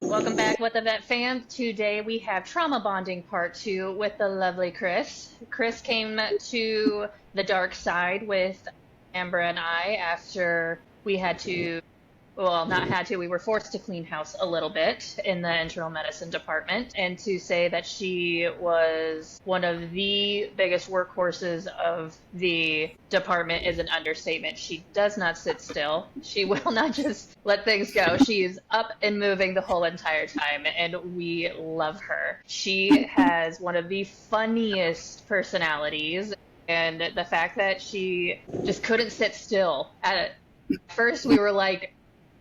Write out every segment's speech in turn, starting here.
Welcome back with the Vet Fam. Today we have Trauma Bonding Part 2 with the lovely Chris. Chris came to the dark side with Amber and I after we had to, well, not had to, we were forced to clean house a little bit in the internal medicine department. And to say that she was one of the biggest workhorses of the department is an understatement. She does not sit still. She will not just let things go. She is up and moving the whole entire time, and we love her. She has one of the funniest personalities, and the fact that she just couldn't sit still. At first, we were like,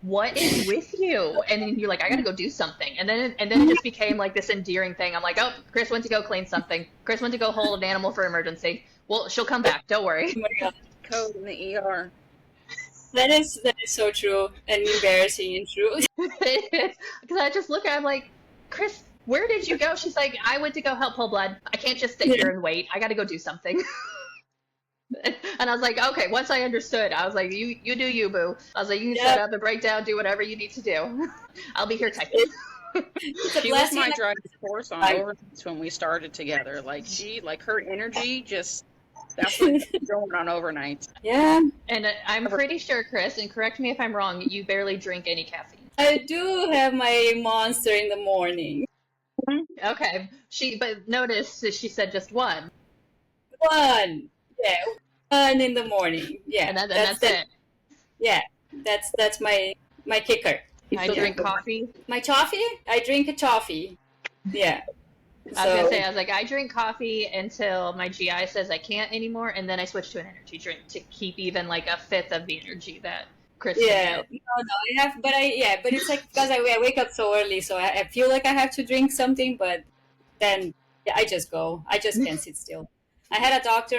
what is with you? And then you're like, I gotta go do something. And then it just became like this endearing thing. I'm like, oh, Chris went to go clean something. Chris went to go hold an animal for emergency. Well, she'll come back. Don't worry. Oh my God. Code in the ER. That is so true and embarrassing and true. Because I just look at her, I'm like, Chris, where did you go? She's like, I went to go help pull blood. I can't just sit here and wait. I gotta go do something. And I was like, okay, once I understood, I was like, you do you, boo. I was like, you can shut up and break down, do whatever you need to do. I'll be here typing. She was my driving force on overnights when we started together. Like her energy just, that's what was going on overnights. Yeah. And I'm pretty sure, Chris, and correct me if I'm wrong, you barely drink any caffeine. I do have my monster in the morning. Okay. But notice that she said just one. One. Yeah. One in the morning. Yeah. And that's it. Yeah. That's my kicker. I drink coffee. My toffee? I drink a toffee. Yeah. I was gonna say, I was like, I drink coffee until my GI says I can't anymore, and then I switch to an energy drink to keep even like a fifth of the energy that Chris Yeah. No, I have, but it's like because I wake up so early, so I feel like I have to drink something, but then I just go. I just can't sit still. I had a doctor,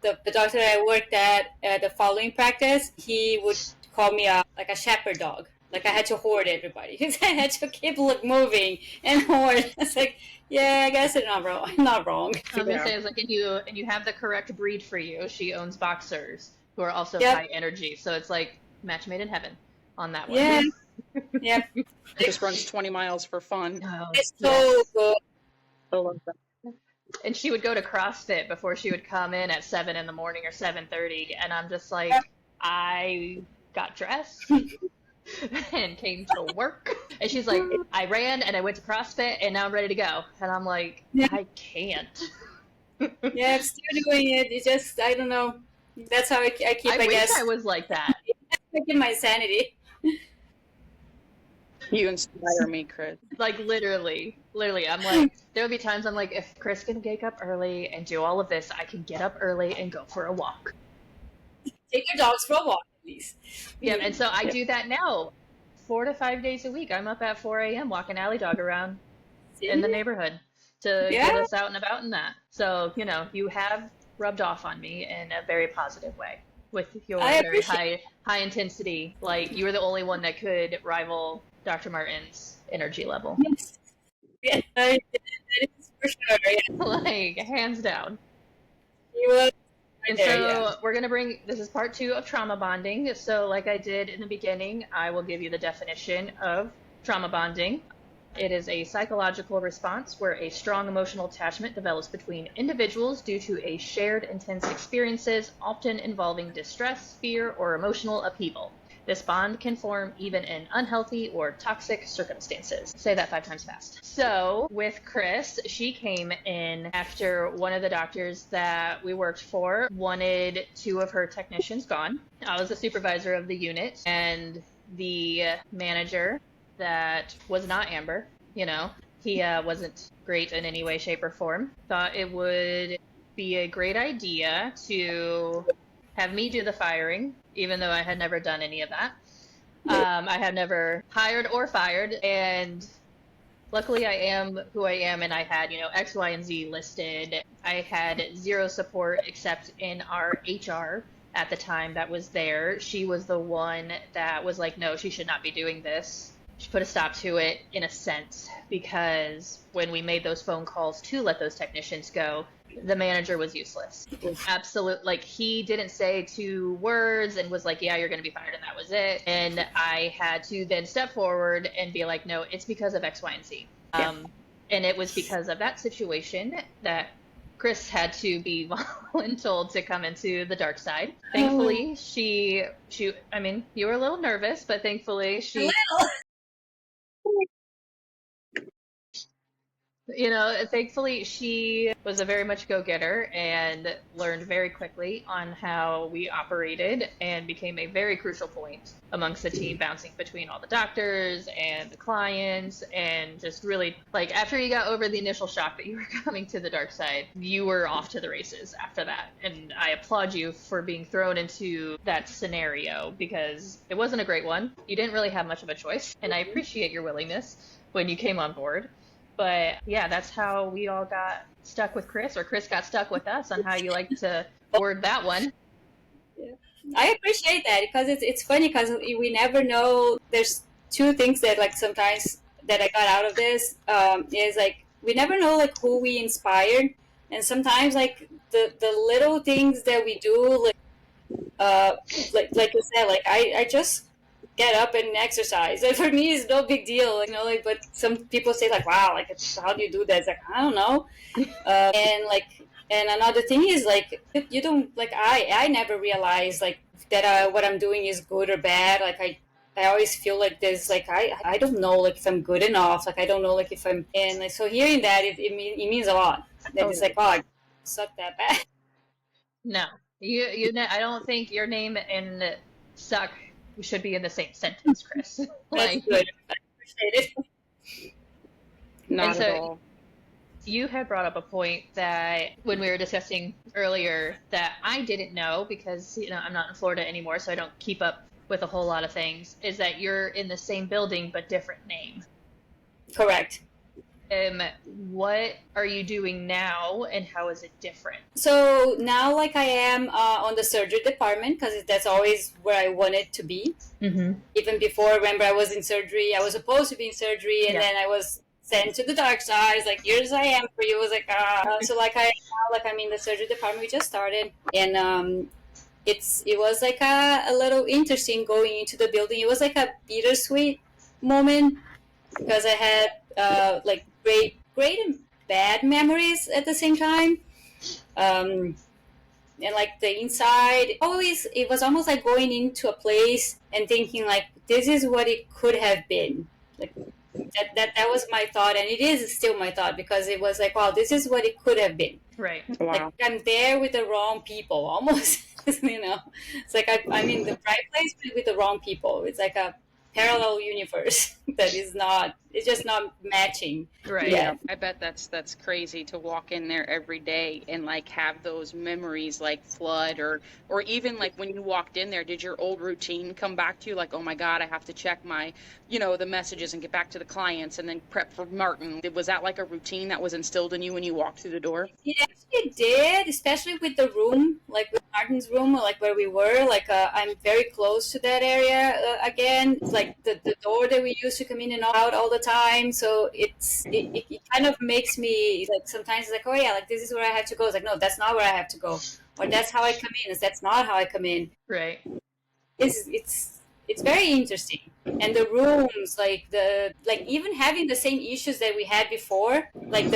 the doctor I worked at the following practice, he would call me like a shepherd dog. Like I had to hoard everybody because I had to keep moving and hoard. It's like, yeah, I guess I'm not wrong. I'm not wrong. I was gonna say, it's like, and you have the correct breed for you. She owns boxers who are also high energy, so it's like match made in heaven on that one. Yeah, yeah. Just runs 20 miles for fun. Oh, it's so good. I love that. And she would go to CrossFit before she would come in at 7 in the morning or 7:30, and I'm just like, I got dressed and came to work, and she's like, I ran and I went to CrossFit and now I'm ready to go, and I'm like, I can't. Yeah, I'm still doing it. It's just, I don't know. That's how I keep. I wish guess I was like that. keeping my sanity. You inspire me, Chris. Like literally, I'm like, there would be times I'm like, if Chris can wake up early and do all of this, I can get up early and go for a walk. Take your dogs for a walk, at least. Yeah, and so I do that now, 4 to 5 days a week. I'm up at 4 a.m. walking Alley Dog around in the neighborhood to get us out and about in that. So, you have rubbed off on me in a very positive way with your very high intensity. Like, you were the only one that could rival Dr. Martin's energy level. Yes. Yeah, that is for sure. Yeah. Like, hands down. He was And so we're going to this is part 2 of trauma bonding. So like I did in the beginning, I will give you the definition of trauma bonding. It is a psychological response where a strong emotional attachment develops between individuals due to a shared intense experiences, often involving distress, fear, or emotional upheaval. This bond can form even in unhealthy or toxic circumstances. Say that 5 times fast. So with Chris, she came in after one of the doctors that we worked for wanted 2 of her technicians gone. I was the supervisor of the unit, and the manager that was not Amber, he wasn't great in any way, shape, or form, thought it would be a great idea to have me do the firing, even though I had never done any of that. I had never hired or fired, and luckily I am who I am, and I had, X, Y, and Z listed. I had 0 support except in our HR at the time that was there. She was the one that was like, no, she should not be doing this. She put a stop to it in a sense, because when we made those phone calls to let those technicians go, the manager was useless. Absolute, like he didn't say 2 words and was like, yeah, you're going to be fired, and that was it. And I had to then step forward and be like, no, it's because of X, Y, and Z. Yeah. And it was because of that situation that Chris had to be told to come into the dark side. Thankfully, she I mean, you were a little nervous, but thankfully she thankfully she was a very much go-getter and learned very quickly on how we operated and became a very crucial point amongst the team, bouncing between all the doctors and the clients, and just really, like, after you got over the initial shock that you were coming to the dark side, you were off to the races after that. And I applaud you for being thrown into that scenario, because it wasn't a great one. You didn't really have much of a choice, and I appreciate your willingness when you came on board. But yeah, that's how we all got stuck with Chris, or Chris got stuck with us on how you like to word that one. Yeah. I appreciate that, because it's funny, because we never know. There's 2 things that, like, sometimes that I got out of this is, like, we never know, like, who we inspired, and sometimes, like, the little things that we do, like you said, like I just get up and exercise. And for me, it's no big deal, like, but some people say, like, wow, like, how do you do that? It's like, I don't know. And another thing is, like, you don't, like, I never realized, like, that what I'm doing is good or bad. Like, I always feel like there's, like, I don't know, like, if I'm good enough. Like, I don't know, like, if I'm, and, like, so hearing that, it means a lot. That it's like, oh, it's not that bad. No, I don't think your name and suck should be in the same sentence, Chris. Like, that's good. I appreciate it. Not at all. You had brought up a point that when we were discussing earlier that I didn't know, because I'm not in Florida anymore, so I don't keep up with a whole lot of things, is that you're in the same building but different name. Correct. What are you doing now, and how is it different? So now, like, I am on the surgery department, because that's always where I wanted to be. Mm-hmm. Even before, remember, I was in surgery. I was supposed to be in surgery, and then I was sent to the dark side. Like, here's I am for you. I was like, so, like, I'm in the surgery department. We just started, and it was like a little interesting going into the building. It was like a bittersweet moment, because I had like great and bad memories at the same time. And, like, the inside, it was almost like going into a place and thinking, like, this is what it could have been. Like, that was my thought, and it is still my thought, because it was like, wow, this is what it could have been. Right. Wow. Like, I'm there with the wrong people, almost. It's like I'm in the right place with the wrong people. It's like a parallel universe that is not, it's just not matching. Right. Yeah, I bet that's crazy to walk in there every day and, like, have those memories, like, flood, or even, like, when you walked in there, did your old routine come back to you, like, oh my God, I have to check my, the messages and get back to the clients and then prep for Martin? Was that like a routine that was instilled in you when you walked through the door? It actually did, especially with the room, like with Martin's room, like where we were. Like, I'm very close to that area again. It's like the door that we used to come in and out all the time. So it kind of makes me, like, sometimes it's like, oh yeah, like, this is where I have to go. It's like, no, that's not where I have to go. Or that's how I come in. That's not how I come in. Right. It's very interesting. And the rooms, like, even having the same issues that we had before, like,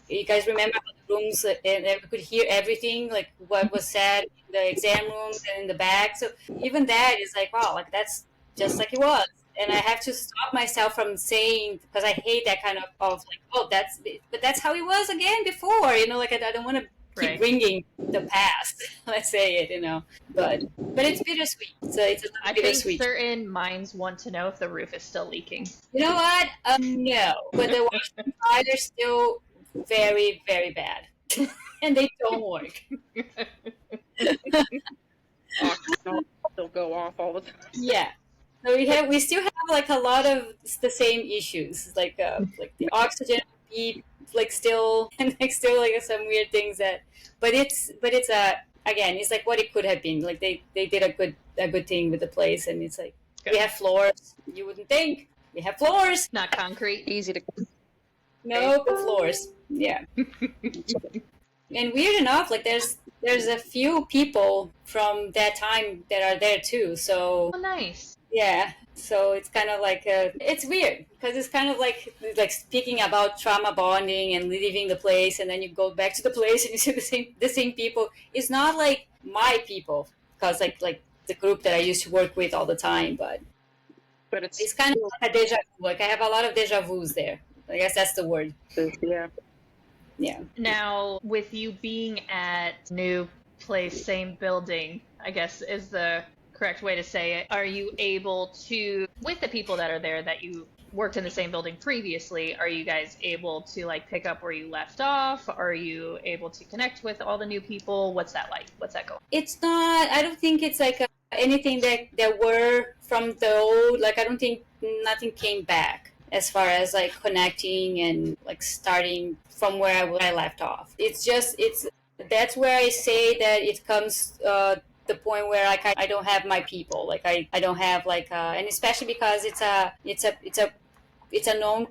you guys remember the rooms, and we could hear everything, like, what was said in the exam rooms and in the back. So even that is like, wow, like, that's just like it was. And I have to stop myself from saying, because I hate that kind of like, oh, that's how it was again before, like, I don't want to keep bringing the past. Let's say it, but it's bittersweet. So it's a bittersweet. I think certain minds want to know if the roof is still leaking. You know what? No, but the washing side are still very, very bad, and they don't work. They'll go off all the time. Yeah. So we still have, like, a lot of the same issues, like the oxygen beep, like, still, and, like, still, like, some weird things but it's again, it's like what it could have been. Like, they did a good thing with the place, and it's like, we have floors. You wouldn't think we have floors, not concrete, easy to. No, floors. Yeah. And weird enough, like there's a few people from that time that are there too. So Oh, nice. yeah, so it's kind of like it's weird because it's kind of like speaking about trauma bonding and leaving the place, and then you go back to the place and you see the same people. It's not like my people because like the group that I used to work with all the time, but But it's kind of like a deja vu. Like I have a lot of deja vus there. I guess that's the word. yeah. Yeah. Now, with you being at new place, same building, I guess is the correct way to say it. Are you able to, with the people that are there that you worked in the same building previously, are you guys able to like pick up where you left off? Are you able to connect with all the new people? What's that like? What's that going? It's not. I don't think it's like anything that were from the old. Like I don't think nothing came back as far as like connecting and like starting from where I left off. It's just that's where I say that it comes the point where like I don't have my people. Like I don't have like and especially because it's a known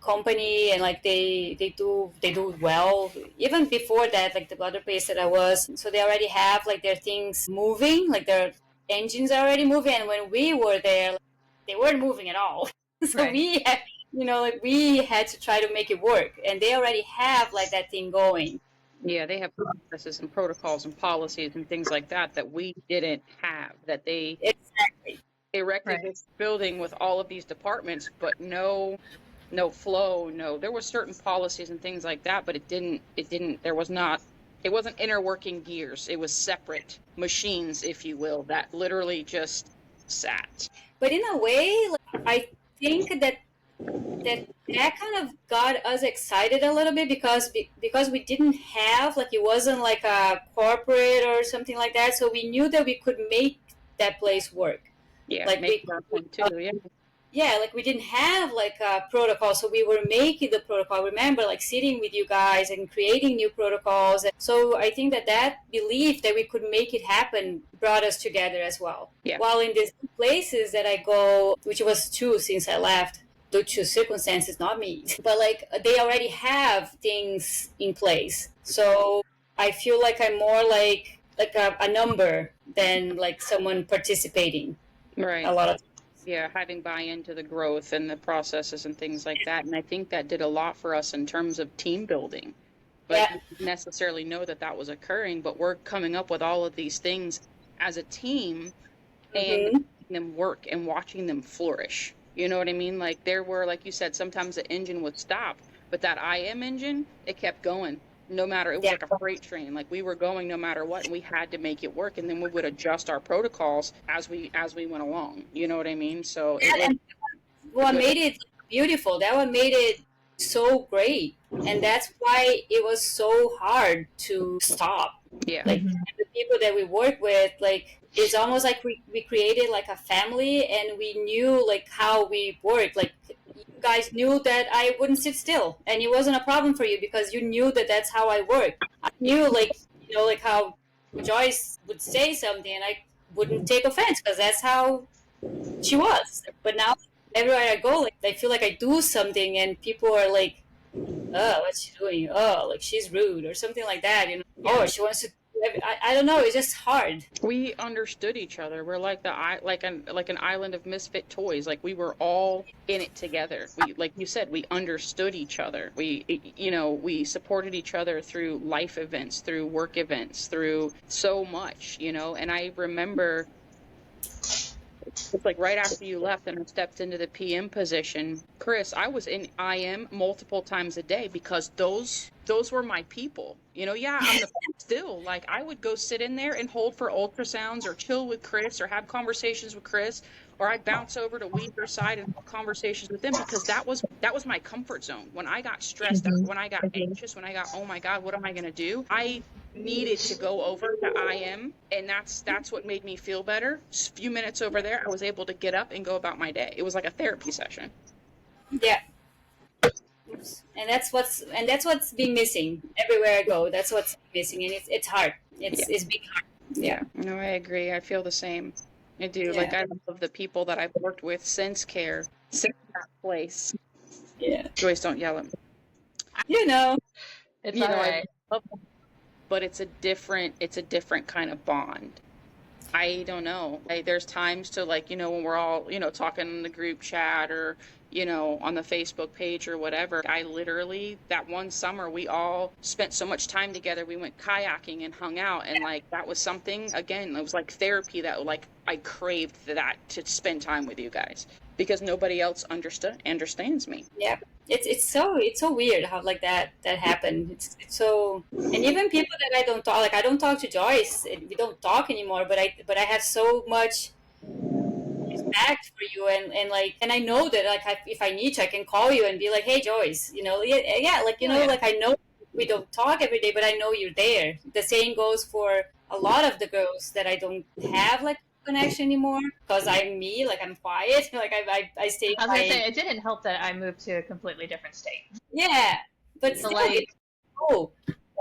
company, and like they do well. Even before that, like the other place that I was, so they already have like their things moving, like their engines are already moving. And when we were there, like, they weren't moving at all. So Right. we had, like we had to try to make it work, and they already have like that thing going. Yeah, they have processes and protocols and policies and things like that we didn't have. That they Exactly. erected Right. this building with all of these departments, but no flow, there were certain policies and things like that, but it wasn't inner working gears. It was separate machines, if you will, that literally just sat. But in a way, like, I think that kind of got us excited a little bit because we didn't have, like, it wasn't like a corporate or something like that, so we knew that we could make that place work. Yeah, Like make that point too. yeah, like we didn't have like a protocol, so we were making the protocol. Remember, like sitting with you guys and creating new protocols. So I think that belief that we could make it happen brought us together as well. Yeah. While in these places that I go, which was two since I left, due to circumstances, not me, but like they already have things in place. So I feel like I'm more like a number than like someone participating. Right. A lot of Yeah, having buy-in to the growth and the processes and things like that. And I think that did a lot for us in terms of team building. But Yeah. we didn't necessarily know that was occurring, but we're coming up with all of these things as a team and making them work and watching them flourish. You know what I mean? Like there were, like you said, sometimes the engine would stop, but that IM engine, it kept going. No matter, it was like a freight train. Like we were going no matter what, and we had to make it work. And then we would adjust our protocols as we went along. You know what I mean? So what made it beautiful, that what made it so great, and that's why it was so hard to stop. Yeah. Like the people that we work with, like it's almost like we created like a family, and we knew like how we work. Like you guys knew that I wouldn't sit still, and it wasn't a problem for you because you knew that that's how I work. I knew like like how Joyce would say something and I wouldn't take offense because that's how she was. But now everywhere I go, like I feel like I do something and people are like, oh, what's she doing? Oh, like she's rude or something like that. Oh, she wants to. I don't know. It's just hard. We understood each other. We're like an island of misfit toys. Like we were all in it together. We, like you said, we understood each other. We supported each other through life events, through work events, through so much. And I remember. It's like right after you left and I stepped into the PM position, Chris, I was in IM multiple times a day because those were my people. Yeah, still, like I would go sit in there and hold for ultrasounds or chill with Chris or have conversations with Chris, or I'd bounce over to Weaver's side and have conversations with them because that was my comfort zone. When I got stressed out, when I got anxious, when I got, oh my God, what am I going to do? I needed to go over to IM, and that's what made me feel better. Just a few minutes over there, I was able to get up and go about my day. It was like a therapy session. Yeah. And that's what's been missing everywhere I go. That's what's missing, and it's hard. It's been hard. Yeah. No, I agree. I feel the same. I do. Yeah. Like I love the people that I've worked with since CARE, since that place. Yeah. Joyce, don't yell at me. It's all right. but it's a different kind of bond. I don't know. There's times to, like, when we're all, talking in the group chat or, on the Facebook page or whatever. I literally, that one summer, we all spent so much time together. We went kayaking and hung out. And, like, that was something, again, it was like therapy that, like, I craved that to spend time with you guys because nobody else understands me. Yeah. It's so weird how like that happened. It's so, and even people that I don't talk, like I don't talk to Joyce, we don't talk anymore, but I have so much respect for you, and like, and I know that like if I need to, I can call you and be like, hey Joyce, like like I know we don't talk every day, but I know you're there. The same goes for a lot of the girls that I don't have like connection anymore because I'm me, like I'm quiet, like I stay I was quiet. gonna say, it didn't help that I moved to a completely different state. Yeah, but So, still, like, know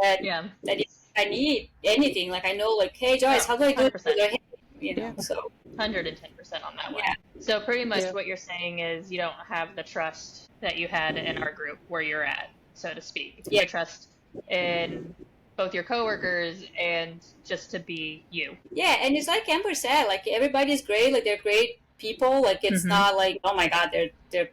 that yeah, that if I need anything, like I know, like, hey Joyce, how do I do this? 100%. Or, hey, so 110% on that one. yeah, So pretty much Yeah. what you're saying is you don't have the trust that you had in our group where you're at, so to speak. Yeah. The trust in both your coworkers and just to be you. yeah, and it's like Amber said, like everybody's great, like they're great people, like it's not like, oh my god, they're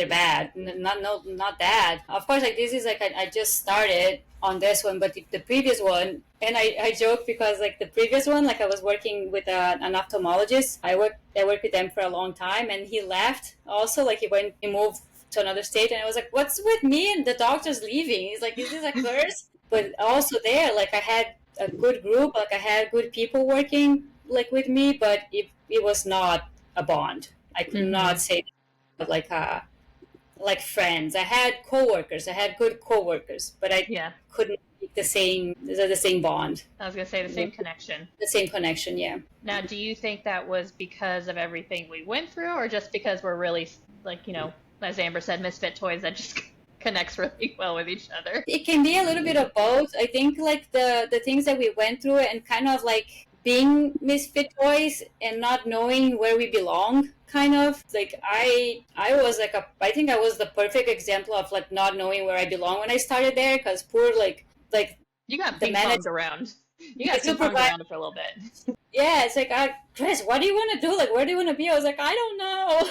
bad. Not that. Of course, like this is like I just started on this one, but the previous one, and I joke because like the previous one, like I was working with an ophthalmologist. I worked with them for a long time, and he left also. Like he moved to another state, and I was like, what's with me and the doctor's leaving? He's like, is this a curse? But also there, like I had a good group, like I had good people working like with me, but it was not a bond. I could not say like friends. I had coworkers. I had good coworkers, but I couldn't make the same bond. I was gonna say the same connection. The same connection, yeah. Now, do you think that was because of everything we went through, or just because we're really, like, as Amber said, misfit toys that just connects really well with each other? It can be a little bit of both. I think like the things that we went through and kind of like being misfit toys and not knowing where we belong, kind of like I was like I think I was the perfect example of like not knowing where I belong when I started there, because poor like you got the ping-ponged around. You got ping-ponged around for a little bit. Yeah, it's like, Chris, what do you want to do? Like, where do you want to be? I was like, I don't know.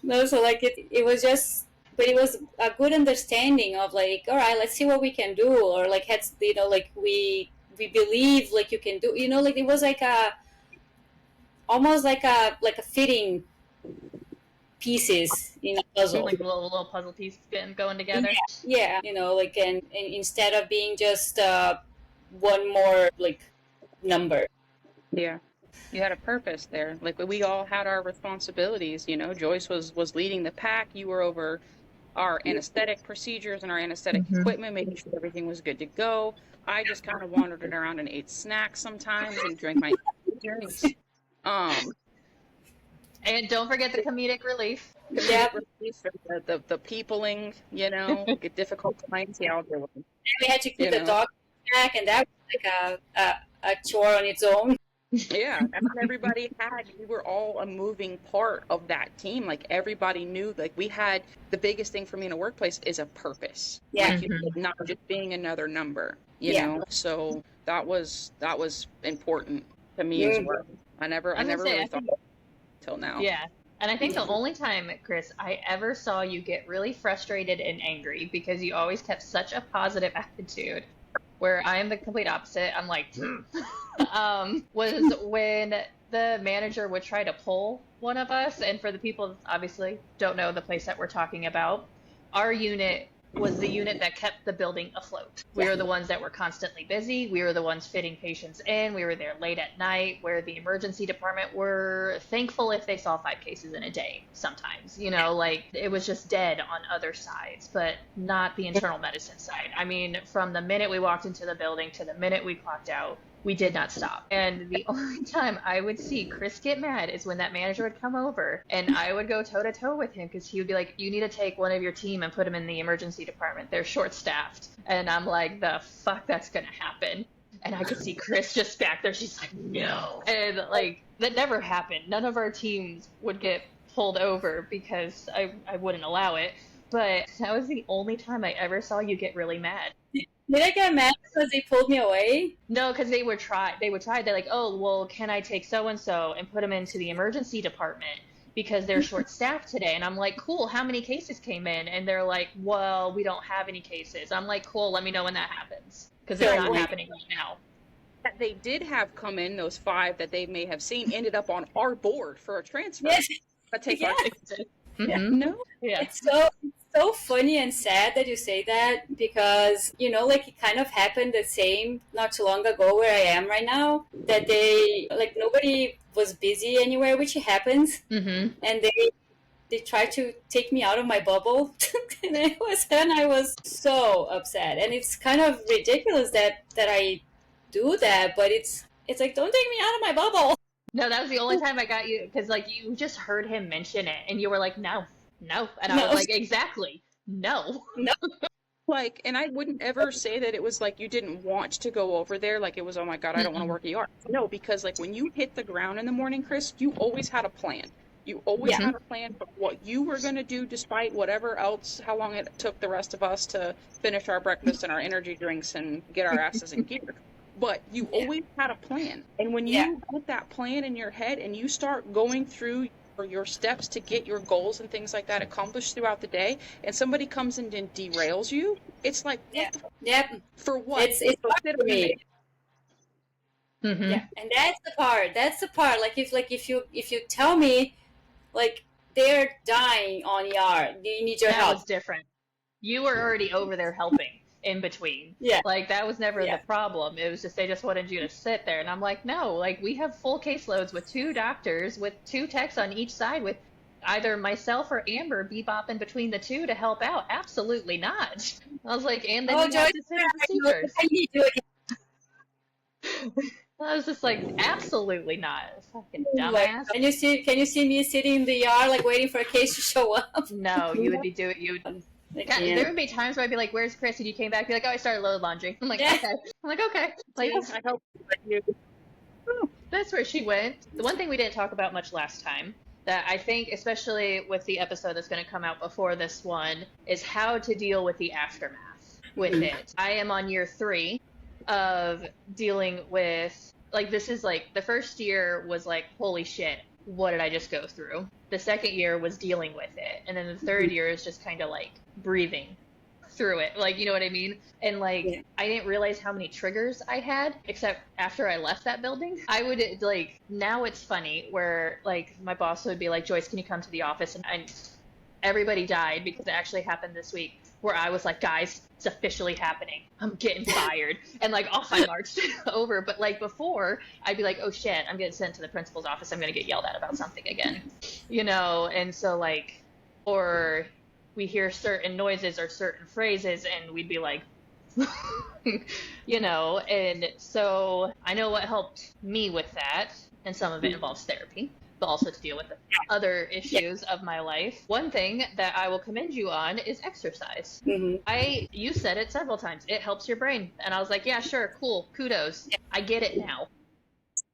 No, so like it was just, but it was a good understanding of like, all right, let's see what we can do, or like like we believe like you can do, like it was like almost like a fitting pieces in a puzzle, like little puzzle pieces going together. Yeah, like and instead of being just one more like number. Yeah. You had a purpose there. Like we all had our responsibilities, Joyce was leading the pack. You were over our anesthetic procedures and our anesthetic equipment, making sure everything was good to go. I just kind of wandered around and ate snacks sometimes and drank my drinks. And don't forget the comedic relief. Yeah. The peopling, get difficult times. Yeah, I'll deal with them. We had to keep the dog back, and that was like a chore on its own. Yeah, and everybody we were all a moving part of that team. Like everybody knew, like we had, the biggest thing for me in a workplace is a purpose. Yeah. Like, not just being another number, you know? So that was important to me as well. I never really thought till now. Yeah. And I think the only time, Chris, I ever saw you get really frustrated and angry, because you always kept such a positive attitude, where I am the complete opposite. I'm like, was when the manager would try to pull one of us. And for the people that obviously don't know the place that we're talking about, our unit was the unit that kept the building afloat. We were the ones that were constantly busy. We were the ones fitting patients in. We were there late at night, where the emergency department were thankful if they saw 5 cases in a day sometimes. Like it was just dead on other sides, but not the internal medicine side. I mean, from the minute we walked into the building to the minute we clocked out, we did not stop. And the only time I would see Chris get mad is when that manager would come over and I would go toe to toe with him, because he would be like, you need to take one of your team and put him in the emergency department. They're short staffed. And I'm like, the fuck that's going to happen. And I could see Chris just back there. She's like, no. And like, that never happened. None of our teams would get pulled over because I wouldn't allow it. but that was the only time I ever saw you get really mad. Did I get mad because they pulled me away? No, because they would try. They're like, oh, well, can I take so and so and put them into the emergency department because they're short staffed today? And I'm like, cool. How many cases came in? And they're like, well, we don't have any cases. I'm like, cool. Let me know when that happens because they're not happening right now. That they did have come in, those 5 that they may have seen ended up on our board for a transfer. Yes. But take Yeah. Mm-hmm. No. Yeah. It's so funny and sad that you say that because, you know, like it kind of happened the same not too long ago where I am right now, that they, like nobody was busy anywhere, which happens. Mm-hmm. And they tried to take me out of my bubble. and I was so upset. And it's kind of ridiculous that I do that, but it's like, don't take me out of my bubble. No, that was the only time I got you because like you just heard him mention it and you were like, no, and I was like, exactly, no. Like, and I wouldn't ever say that it was like you didn't want to go over there, like it was, oh my God, I don't want to work ER. No, because like when you hit the ground in the morning, Chris, you always had a plan. You always had a plan for what you were going to do despite whatever else, how long it took the rest of us to finish our breakfast and our energy drinks and get our asses in gear. But you always had a plan. And when you put that plan in your head and you start going through your steps to get your goals and things like that accomplished throughout the day, and somebody comes in and derails you, it's like, for what? It's hard for me. Mm-hmm. Yeah, and that's the part. Like if you tell me, like they're dying on ER, do you need your that help? was different. You were already over there helping in between. Yeah. Like that was never the problem. It was just they just wanted you to sit there. And I'm like, no, like we have full caseloads with 2 doctors, with 2 techs on each side, with either myself or Amber bebopping between the 2 to help out. Absolutely not. I was like, and then you have to sit in procedures. I need you again. I was just like, absolutely not. Fucking dumbass. Like, can you see me sitting in the ER like waiting for a case to show up? No, you would be doing God, there would be times where I'd be like, "Where's Chris?" And you came back, be like, "Oh, I started load laundry." I'm like, "Okay." I'm like, "Okay." Like, I hope you. that's where she went. The one thing we didn't talk about much last time that I think, especially with the episode that's going to come out before this one, is how to deal with the aftermath with it. I am on year 3 of dealing with, like, this is like, the first year was like, holy shit, what did I just go through? The second year was dealing with it. And then the third year is just kind of like breathing through it. Like, you know what I mean? And like, I didn't realize how many triggers I had, except after I left that building. I would like, now it's funny where like my boss would be like, Joyce, can you come to the office? And everybody died because it actually happened this week where I was like, guys, it's officially happening. I'm getting fired. And like off I marched over. But like before, I'd be like, oh shit, I'm getting sent to the principal's office. I'm going to get yelled at about something again. You know? And so like, or we hear certain noises or certain phrases and we'd be like, you know? And so I know what helped me with that. And some of it involves therapy, but also to deal with the other issues of my life. One thing that I will commend you on is exercise. You said it several times. It helps your brain. And I was like, yeah, sure, cool, kudos. I get it now.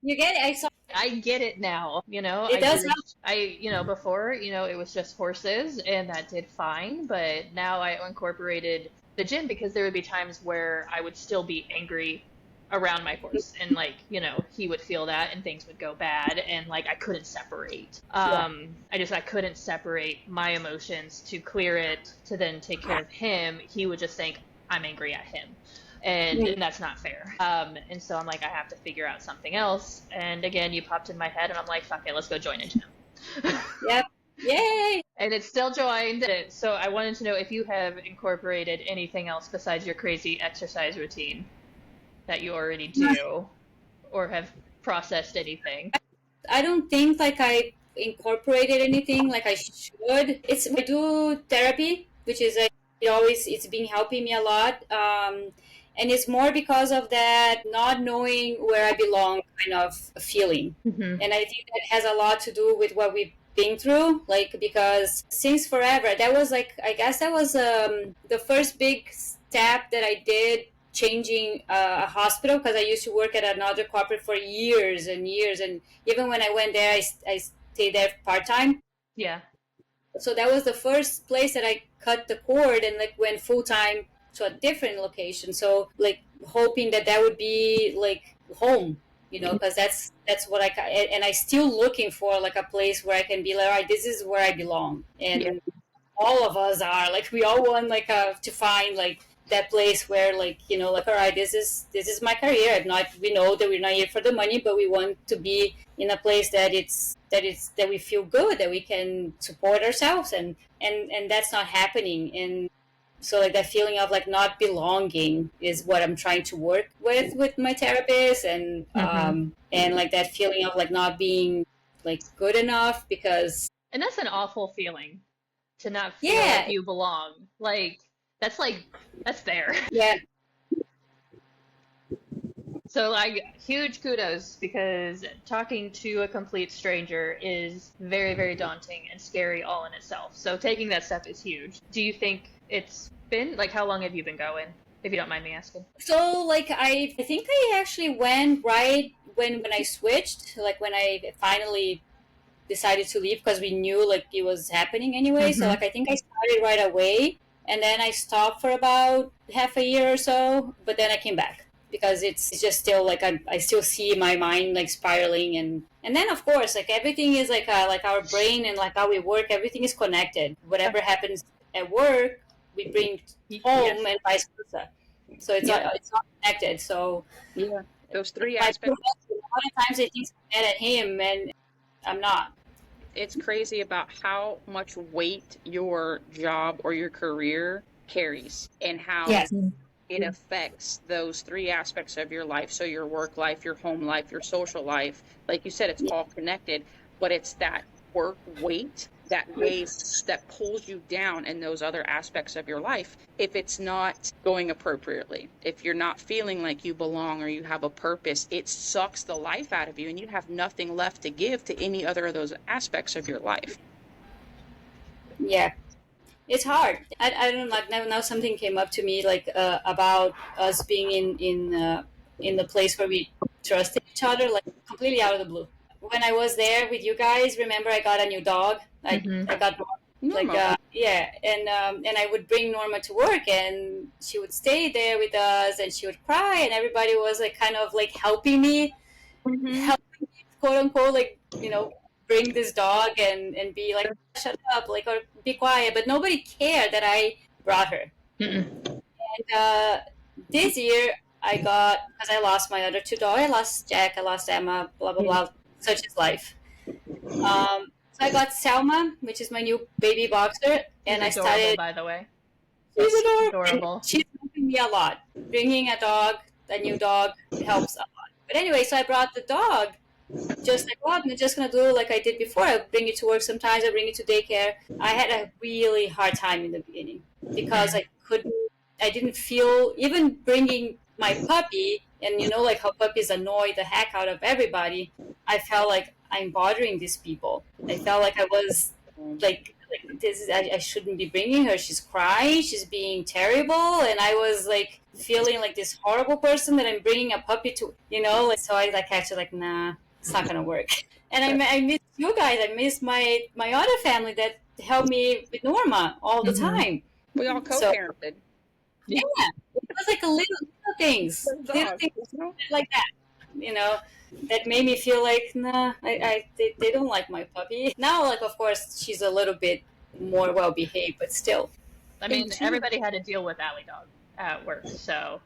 You get it? I get it now, you know. It does help. You know, before, you know, it was just horses and that did fine, but now I incorporated the gym because there would be times where I would still be angry around my horse and like, you know, he would feel that and things would go bad and like I couldn't separate. I couldn't separate my emotions to clear it to then take care of him. He would just think I'm angry at him. And that's not fair. And so I'm like, I have to figure out something else. And again, you popped in my head and I'm like, fuck it, let's go join a gym. Yep. Yay! And it's still joined. So I wanted to know if you have incorporated anything else besides your crazy exercise routine that you already do or have processed anything. I don't think like I incorporated anything like I should. I do therapy, which is it's been helping me a lot. And it's more because of that not knowing where I belong kind of feeling. And I think that has a lot to do with what we've been through, like, because since forever, that was like, I guess that was the first big step that I did, changing a hospital, because I used to work at another corporate for years and years. And even when I went there, I stayed there part-time. Yeah. So that was the first place that I cut the cord and like went full time to a different location. So like hoping that that would be like home, you know, because that's what and I still looking for like a place where I can be like, all right, this is where I belong. And Yeah. all of us are like, we all want like to find like that place where like, you know, like, all right, this is my career. I'm not, we know that we're not here for the money, but we want to be in a place that that we feel good, that we can support ourselves, and that's not happening. And so like that feeling of like not belonging is what I'm trying to work with my therapist, and and like that feeling of like not being like good enough, because And that's an awful feeling to not feel yeah, like you belong. Like that's there. yeah, So like huge kudos, because talking to a complete stranger is very, very daunting and scary all in itself. So taking that step is huge. Do you think it's been like, how long have you been going, if you don't mind me asking? so like I think I actually went right when I switched, like when I finally decided to leave, because we knew like it was happening anyway. So like I think I started right away, and then I stopped for about half a year or so, but then I came back because it's just still like I still see my mind like spiraling, and then of course like everything is like our brain and like how we work, everything is connected. Whatever happens at work we bring home, and vice versa. So it's not connected. So Yeah. Those three like, a aspects. lot of times I think I'm mad at him, and I'm not. It's crazy about how much weight your job or your career carries, and how Yes. it affects those three aspects of your life. So your work life, your home life, your social life. Like you said, it's all connected, but it's that work weight that weighs, that pulls you down in those other aspects of your life if it's not going appropriately. If you're not feeling like you belong or you have a purpose, it sucks the life out of you, and you have nothing left to give to any other of those aspects of your life. Yeah, it's hard. I don't know. Like now something came up to me like about us being in the place where we trusted each other, like completely out of the blue. When I was there with you guys, remember I got a new dog. I got like Normal. yeah, and I would bring Norma to work, and she would stay there with us, and she would cry, and everybody was like kind of like helping me, quote unquote, like, you know, bring this dog and be like, shut up, like, or be quiet. But nobody cared that I brought her. And this year I got, because I lost my other two dogs. I lost Jack, I lost Emma, blah blah blah. Such is life. So I got Selma, which is my new baby boxer, and She's I adorable, started. by the way. She's adorable. Adorable. And she's helping me a lot. Bringing a new dog helps a lot. But anyway, so I brought the dog, just like, oh, I'm just gonna do like I did before. I bring it to work sometimes. I bring it to daycare. I had a really hard time in the beginning because I didn't feel, even bringing my puppy, and you know, like how puppies annoy the heck out of everybody. I felt like I'm bothering these people. I felt like I was like this is, I shouldn't be bringing her. She's crying. She's being terrible, and I was like feeling like this horrible person that I'm bringing a puppy to. You know, like, so I like actually like, nah, it's not gonna work. And I miss you guys. I miss my other family that helped me with Norma all the time. We all co-parented. Yeah, it was like a little things, little things like that, you know, that made me feel like, nah, they don't like my puppy. Now, like, of course, she's a little bit more well behaved, but still. I mean, everybody had to deal with Alley Dog at work, so.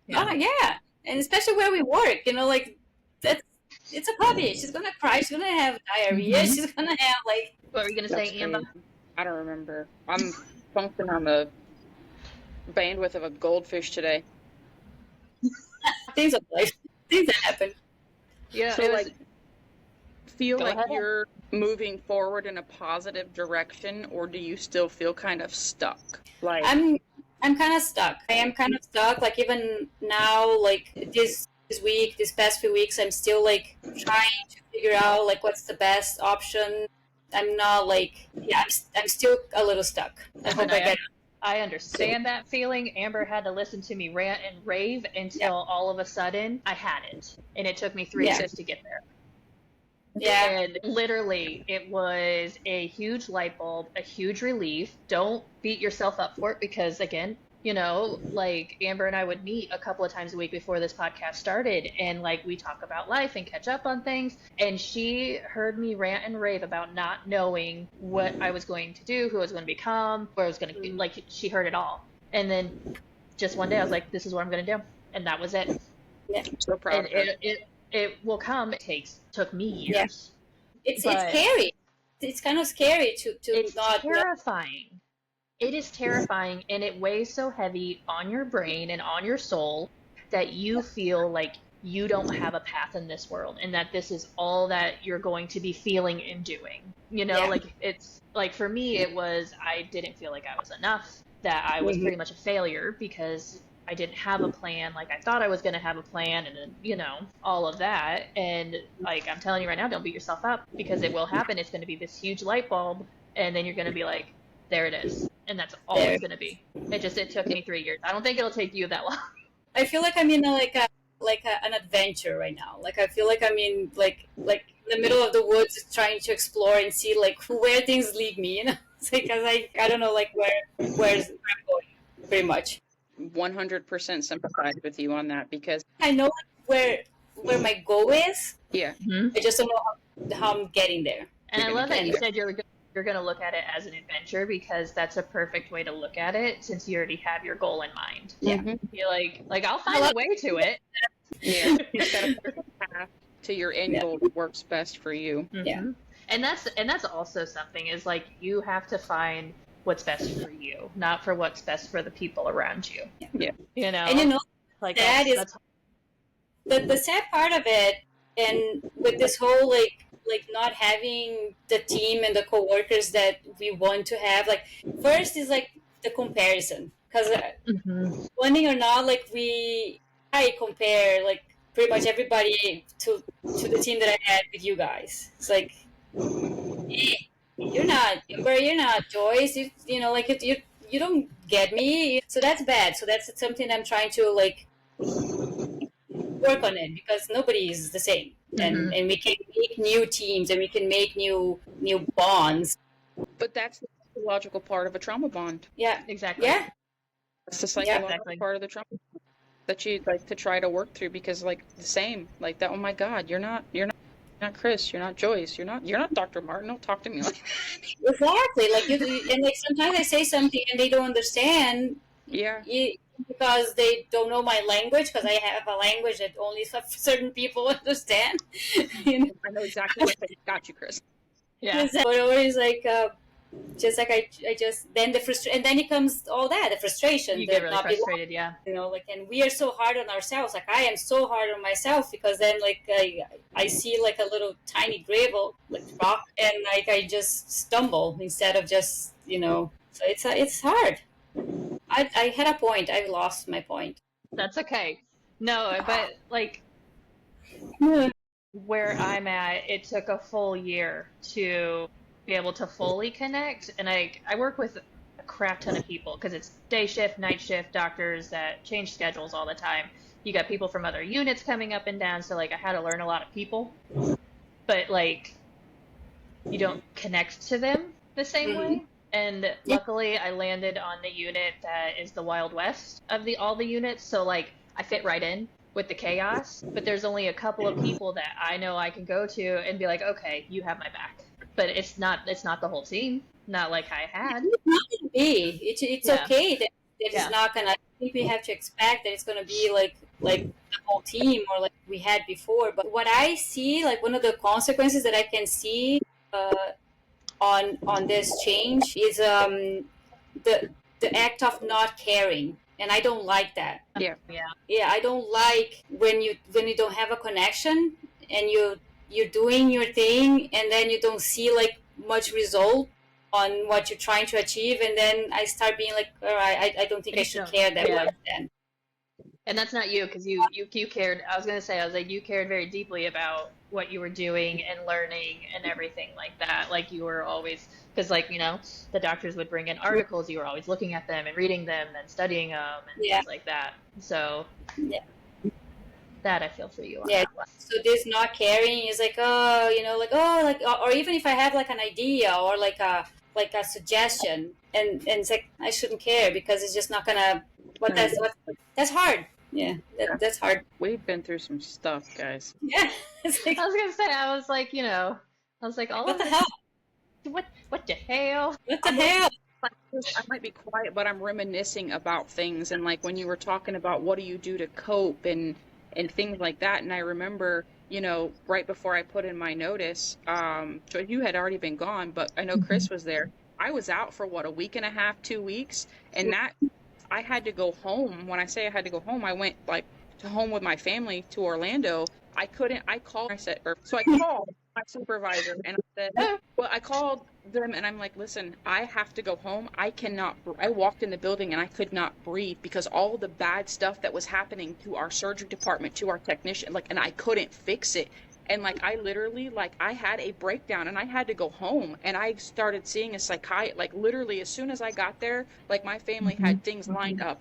Yeah. Oh, yeah, and especially where we work, you know, like it's a puppy. She's gonna cry. She's gonna have diarrhea. She's gonna have like. What were you gonna say, Amber? I don't remember. I'm functioning on the bandwidth of a goldfish today. Things of life. Things that happen. Yeah. So, like, feel Go like ahead. you're moving forward in a positive direction, or do you still feel kind of stuck? Like, I'm kind of stuck. I am kind of stuck. Like even now, like this week, this past few weeks, I'm still like trying to figure out like what's the best option. I'm not like, yeah, I'm still a little stuck. I hope I get. I understand that feeling. Amber had to listen to me rant and rave until all of a sudden I had it, and it took me 3 shifts to get there. Yeah. And literally, it was a huge light bulb, a huge relief. Don't beat yourself up for it because, again, like Amber and I would meet a couple of times a week before this podcast started, and like we talk about life and catch up on things. And she heard me rant and rave about not knowing what I was going to do, who I was going to become, where I was going to be. Like, she heard it all. And then just one day, I was like, this is what I'm going to do. And that was it. Yeah. I'm so proud And of her. it will come. Took me years. Yeah. It's But- scary. It's kind of scary to It's not. terrifying. It is terrifying, and it weighs so heavy on your brain and on your soul that you feel like you don't have a path in this world, and that this is all that you're going to be feeling and doing. Yeah. Like, it's like, for me, it was, I didn't feel like I was enough, that I was pretty much a failure because I didn't have a plan like I thought I was going to have a plan, and then, all of that. And like, I'm telling you right now, don't beat yourself up, because it will happen. It's going to be this huge light bulb, and then you're going to be like, there it is. And that's all it's going to be. It took me 3 years. I don't think it'll take you that long. I feel like I'm in an adventure right now. Like I feel like I'm in like in the middle of the woods, trying to explore and see like where things lead me. Because I don't know like where's I'm going, pretty much. 100% sympathize with you on that because I know like, where my goal is. yeah, I just don't know how I'm getting there. And I You're love gonna that you get said you're going to look at it as an adventure, because that's a perfect way to look at it, since you already have your goal in mind. Yeah. You're like I'll find a way to it. yeah, you've got a perfect path to your end goal that works best for you. Yeah. And that's also something, is like, you have to find what's best for you, not for what's best for the people around you. Yeah. And like that is that's the sad part of it, and with this whole like not having the team and the coworkers that we want to have. Like, first is like the comparison, because wanting or not, like I compare like pretty much everybody to the team that I had with you guys. It's like, hey, you're not Amber, you're not Joyce. Like you don't get me. So that's bad. So that's something I'm trying to like work on it, because nobody is the same, and we can make new teams and we can make new bonds. But that's the psychological part of a trauma bond. Yeah, exactly. yeah, That's the psychological exactly. part of the trauma bond that you like to try to work through, because like the same, like that, oh my God, you're not Chris, you're not Joyce, you're not Dr. Martin, don't talk to me like that. exactly. Like and like sometimes I say something and they don't understand. Yeah. Because they don't know my language, because I have a language that only certain people understand. I know exactly what they got you, Chris. Yeah. But always like just like I just then the frustration, and then it comes all that, the frustration, You the get really not frustrated, yeah. like, and we are so hard on ourselves. Like, I am so hard on myself, because then like I see like a little tiny gravel, like rock, and like I just stumble instead of just so it's hard. I had a point. I lost my point. That's okay. No, but like, where I'm at, it took a full year to be able to fully connect. And I work with a crap ton of people, because it's day shift, night shift doctors that change schedules all the time. You got people from other units coming up and down. So like, I had to learn a lot of people, but like, you don't connect to them the same way. And luckily I landed on the unit that is the Wild West of all the units. So like, I fit right in with the chaos, but there's only a couple of people that I know I can go to and be like, okay, you have my back. But it's not the whole team. Not like I had. It's not gonna be. It's Yeah. okay that it's not gonna. I think we have to expect that it's gonna be like the whole team, or like we had before. But what I see, like one of the consequences that I can see on this change is the act of not caring, and I don't like that. Yeah. I don't like when you don't have a connection and you're doing your thing, and then you don't see like much result on what you're trying to achieve, and then I start being like, all right, I don't think I should care that much then. And that's not you, because you cared. I was like, you cared very deeply about what you were doing and learning and everything like that. Like, you were always, because like, the doctors would bring in articles, you were always looking at them and reading them and studying them and things like that. So that I feel for you on Yeah. that one. So this not caring is like, oh, or even if I have like an idea or like a suggestion, and it's like I shouldn't care because it's just not gonna. That's hard. Yeah, that's hard. We've been through some stuff, guys. Yeah, it's like I was gonna say, I was like, all what of the this. hell? What the hell? What the hell? I might be quiet, but I'm reminiscing about things, and like when you were talking about what do you do to cope and things like that, and I remember, right before I put in my notice, so you had already been gone, but I know Chris was there. I was out for what, a week and a half, 2 weeks, and that I had to go home. When I say I had to go home, I went like to home with my family to Orlando. I called my supervisor and I said, well, I called them and I'm like, listen, I have to go home. I walked in the building and I could not breathe because all the bad stuff that was happening to our surgery department, to our technician, and I couldn't fix it. And I literally, I had a breakdown and I had to go home, and I started seeing a psychiatrist, literally as soon as I got there, my family had things lined up.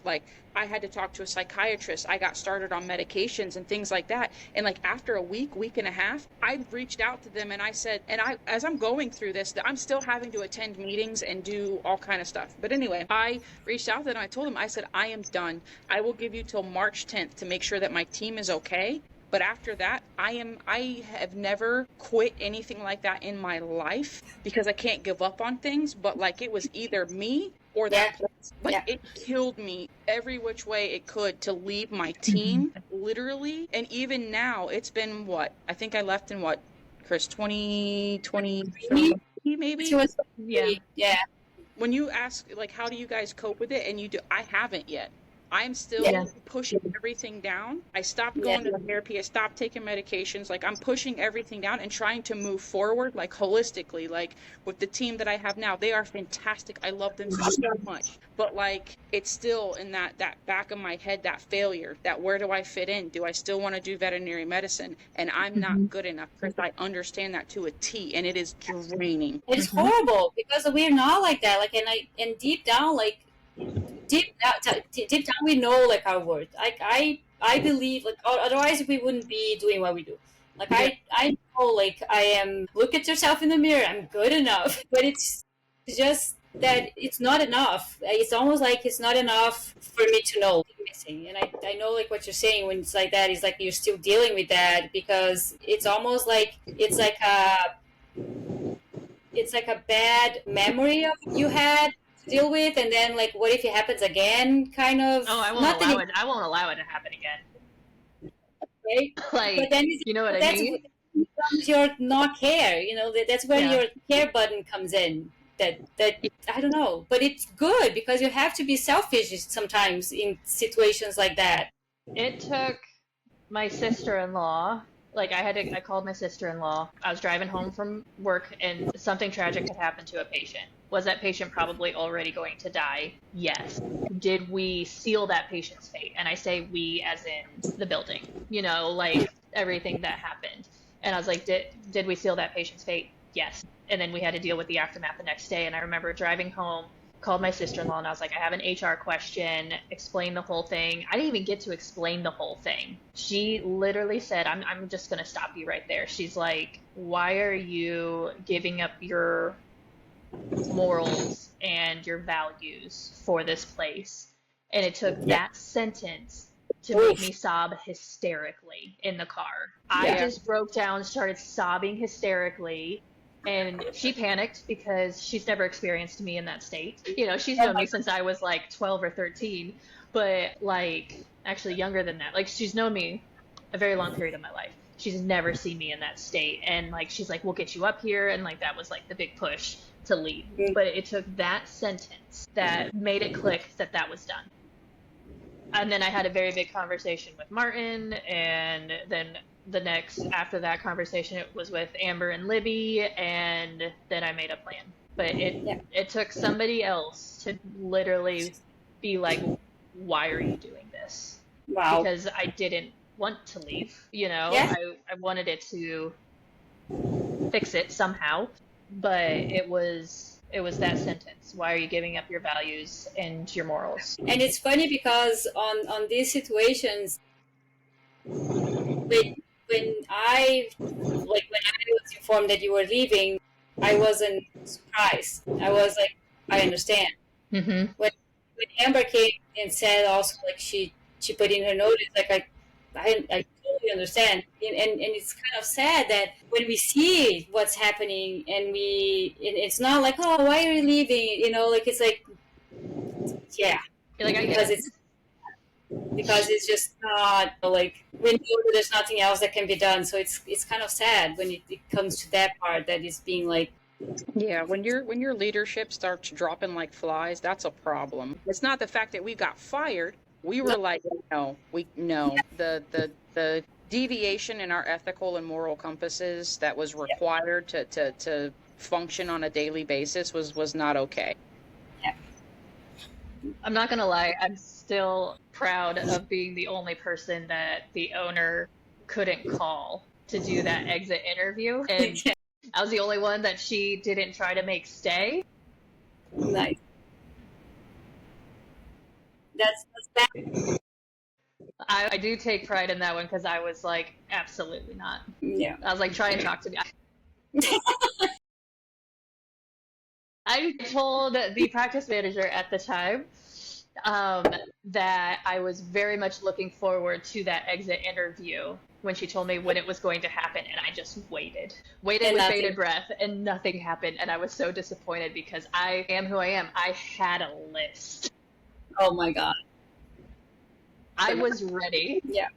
I had to talk to a psychiatrist. I got started on medications and things like that. And after a week and a half, I reached out to them and I said, as I'm going through this, I'm still having to attend meetings and do all kind of stuff. But anyway, I reached out to them and I told them, I said, I am done. I will give you till March 10th to make sure that my team is okay. But after that, I have never quit anything like that in my life because I can't give up on things. But it was either me or that place. It killed me every which way it could to leave my team, literally. And even now, it's been what? I think I left in what, Chris, 2020 maybe? Yeah. When you ask, how do you guys cope with it? And you do, I haven't yet. I'm still pushing everything down. I stopped going to therapy. I stopped taking medications. I'm pushing everything down and trying to move forward, holistically, with the team that I have now. They are fantastic. I love them so much. But it's still in that back of my head, that failure, that where do I fit in? Do I still want to do veterinary medicine? And I'm not good enough, Chris. I understand that to a T, and it is draining. It's horrible because we're not like that. And deep down, deep down we know our worth. I believe otherwise we wouldn't be doing what we do. I know I am. Look at yourself in the mirror. I'm good enough, but it's just that it's not enough. It's almost it's not enough for me to know missing. And I know what you're saying when it's like that is you're still dealing with that because it's almost it's a bad memory of you had deal with, and then what if it happens again, kind of. I won't allow it to happen again, right? But then you know what I mean, your not care, that's where your care button comes in. That I don't know, but it's good because you have to be selfish sometimes in situations like that. It took my sister-in-law, I called my sister-in-law. I was driving home from work and something tragic had happened to a patient. Was that patient probably already going to die? Yes. Did we seal that patient's fate? And I say we as in the building, everything that happened. And I was like, did we seal that patient's fate? Yes. And then we had to deal with the aftermath the next day. And I remember driving home, called my sister-in-law, and I was like, I have an HR question, explain the whole thing. I didn't even get to explain the whole thing. She literally said, I'm just going to stop you right there. She's like, why are you giving up your morals and your values for this place? And it took that sentence to make me sob hysterically in the car. I just broke down, started sobbing hysterically. And she panicked because she's never experienced me in that state. She's known me since I was 12 or 13, but actually younger than that. She's known me a very long period of my life. She's never seen me in that state. And she's like, we'll get you up here. And that was the big push to leave. But it took that sentence that made it click that was done. And then I had a very big conversation with Martin, and then after that conversation, it was with Amber and Libby, and then I made a plan. But it took somebody else to literally be like, why are you doing this? Wow. Because I didn't want to leave, I wanted it to fix it somehow, but it was that sentence. Why are you giving up your values and your morals? And it's funny because on these situations, when I was informed that you were leaving, I wasn't surprised. I was like, I understand. Mm-hmm. When Amber came and said also like she put in her notice, like I totally understand, and it's kind of sad that when we see what's happening and it's not like, oh, why are you leaving, like it's like, yeah, Like I because get it. it's just not like, we know that there's nothing else that can be done, so it's kind of sad when it comes to that part that is being like, Yeah, when your leadership starts dropping like flies, that's a problem. It's not the fact that we got fired. We were like, no. The deviation in our ethical and moral compasses that was required to function on a daily basis was not okay. I'm not gonna lie, I'm still proud of being the only person that the owner couldn't call to do that exit interview. And I was the only one that she didn't try to make stay. nice. That's bad. I do take pride in that one because I was like, absolutely not. Yeah. I was like, try and talk to me. I told the practice manager at the time that I was very much looking forward to that exit interview when she told me when it was going to happen, and I just waited And with nothing. bated breath, and nothing happened, and I was so disappointed because I am who I am. I had a list. Oh my God. I was ready. Yeah.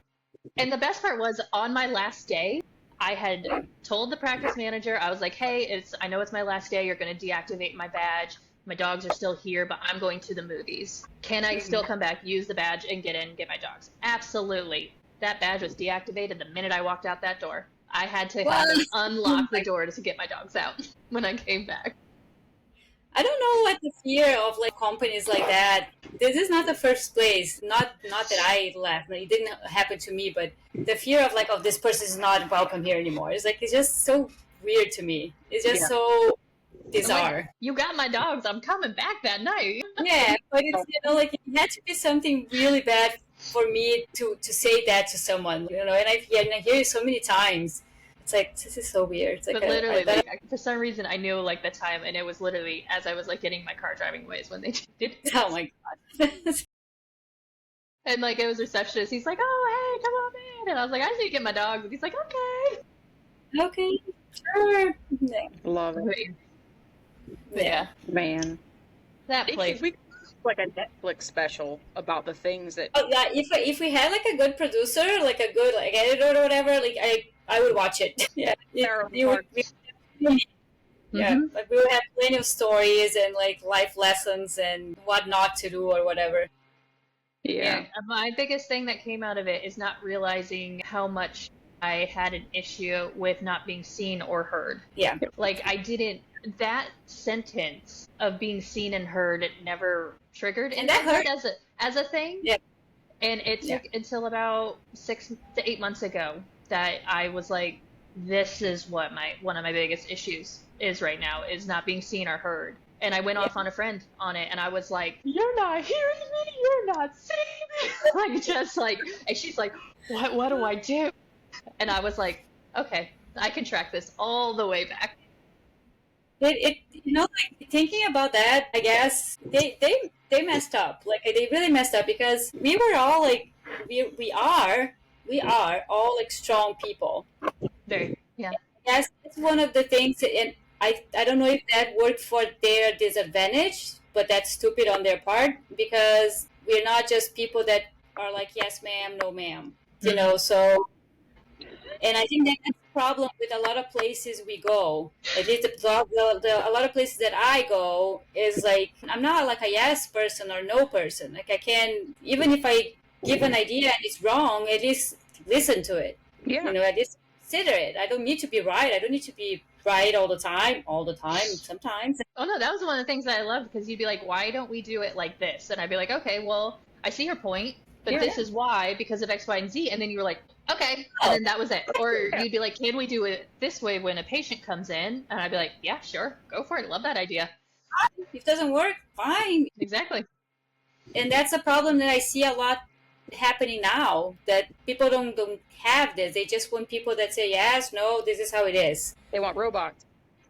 And the best part was on my last day, I had told the practice manager, I was like, hey, I know it's my last day. You're going to deactivate my badge. My dogs are still here, but I'm going to the movies. Can I still come back, use the badge, and get in and get my dogs? Absolutely. That badge was deactivated the minute I walked out that door. I had to have them unlock the door to get my dogs out when I came back. I don't know what the fear of like companies like that. This is not the first place. Not that I left. Like, it didn't happen to me, but the fear of like, oh, this person is not welcome here anymore. It's like, it's just so weird to me. It's just so bizarre. Like, you got my dogs. I'm coming back that night. Yeah, but it's, like it had to be something really bad for me to say that to someone, and I hear it so many times. It's like, this is so weird. It's like, but literally, like, for some reason, I knew like the time, and it was literally as I was like getting my car driving away is when they did it. Oh my God. And like it was receptionist. He's like, "Oh, hey, come on in," and I was like, "I just need to get my dogs." And he's like, Okay, sure. Yeah. Love it. "Okay." Yeah, Man. that place. We like a Netflix special about the things that Oh yeah, if we had like a good producer, like a good like editor or whatever, like I would watch it. Yeah, like we would have plenty of stories and like life lessons and what not to do or whatever. Yeah. My biggest thing that came out of it is not realizing how much I had an issue with not being seen or heard. Yeah. Like that sentence of being seen and heard, it never triggered And that hurt. as a thing. Yeah. And it took until about 6 to 8 months ago that I was like, this is what one of my biggest issues is right now, is not being seen or heard. And I went off on a friend on it, and I was like, you're not hearing me, you're not seeing me. Like, just like, and she's like, what do I do? And I was like, okay, I can track this all the way back. It like thinking about that, I guess they messed up. Like they really messed up because we were all like we are all like strong people. Very, yeah. Yes, it's one of the things, and I don't know if that worked for their disadvantage, but that's stupid on their part because we're not just people that are like, yes ma'am, no ma'am, so. And I think that's the problem with a lot of places we go. At least a lot of places that I go is like, I'm not like a yes person or no person. Like I can, even if I give an idea and it's wrong, at least listen to it. Yeah. At least consider it. I don't need to be right. I don't need to be right all the time, sometimes. Oh no, that was one of the things that I loved, because you'd be like, why don't we do it like this? And I'd be like, okay, well, I see your point, but this is why, because of X, Y, and Z. And then you were like, okay. And then that was it. Or you'd be like, can we do it this way when a patient comes in? And I'd be like, yeah, sure. Go for it. Love that idea. If it doesn't work, fine. Exactly. And that's a problem that I see a lot happening now that people don't have this. They just want people that say yes, no, this is how it is. They want robots.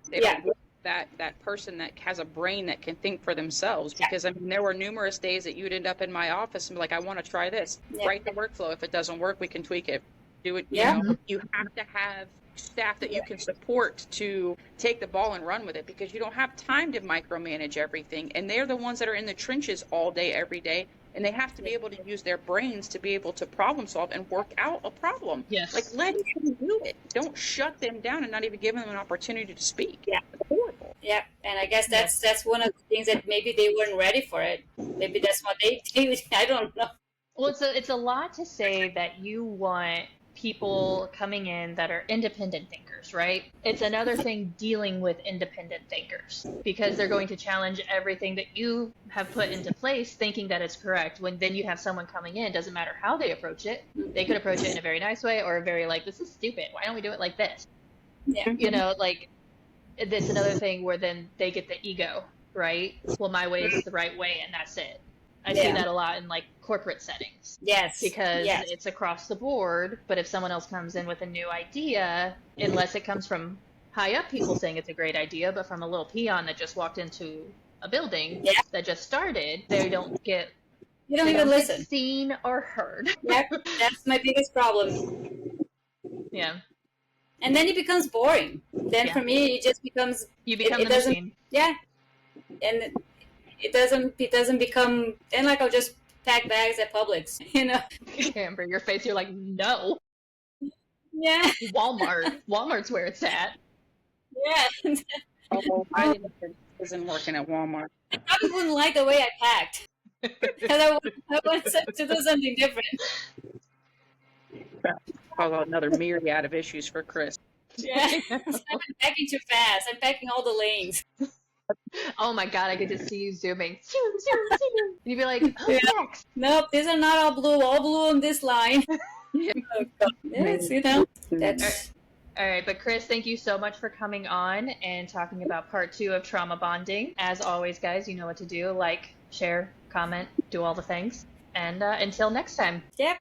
They Yeah. don't want that person that has a brain that can think for themselves. Yeah. Because I mean, there were numerous days that you'd end up in my office and be like, I want to try this. Yeah. Write the workflow. If it doesn't work, we can tweak it. Do it. Yeah. You know, you have to have staff that you can support to take the ball and run with it, because you don't have time to micromanage everything. And they're the ones that are in the trenches all day, every day. And they have to be able to use their brains to be able to problem solve and work out a problem. Yes. Like, let them do it. Don't shut them down and not even give them an opportunity to speak. Yeah. It's horrible. Yeah, and I guess that's one of the things that maybe they weren't ready for it. Maybe that's what they I don't know. Well, it's a lot to say that you want people coming in that are independent thinkers, right? It's another thing dealing with independent thinkers, because they're going to challenge everything that you have put into place thinking that it's correct, when then you have someone coming in, doesn't matter how they approach it. They could approach it in a very nice way or a very like, this is stupid, why don't we do it like this? Yeah. You know, like, it's another thing where then they get the ego, right? Well, my way is the right way and that's it. I see that a lot in like corporate settings. Yes. Because yes. it's across the board, but if someone else comes in with a new idea, unless it comes from high up people saying it's a great idea, but from a little peon that just walked into a building that just started, they don't get You don't even listen. seen or heard. Yep, that's my biggest problem. Yeah. And then it becomes boring. Then Yeah. for me, it just becomes You become it the doesn't- machine. yeah, and it doesn't become. Then like I'll just pack bags at Publix, you know. Amber, your face, you're like, no. Yeah, Walmart's where it's at. yeah. Oh, I isn't working at Walmart. I probably wouldn't like the way I packed because I wanted to do something different. Cause another myriad of issues for Chris. Yeah, I'm packing too fast. I'm packing all the lanes. Oh my god, I could just see you zooming. Zoom, zoom, zoom. And you'd be like, oh, Yeah. next. Nope, these are not all blue on this line. Yes, you know, that's All right, but Chris, thank you so much for coming on and talking about part 2 of trauma bonding. As always, guys, you know what to do. Like, share, comment, do all the things. And until next time. yep.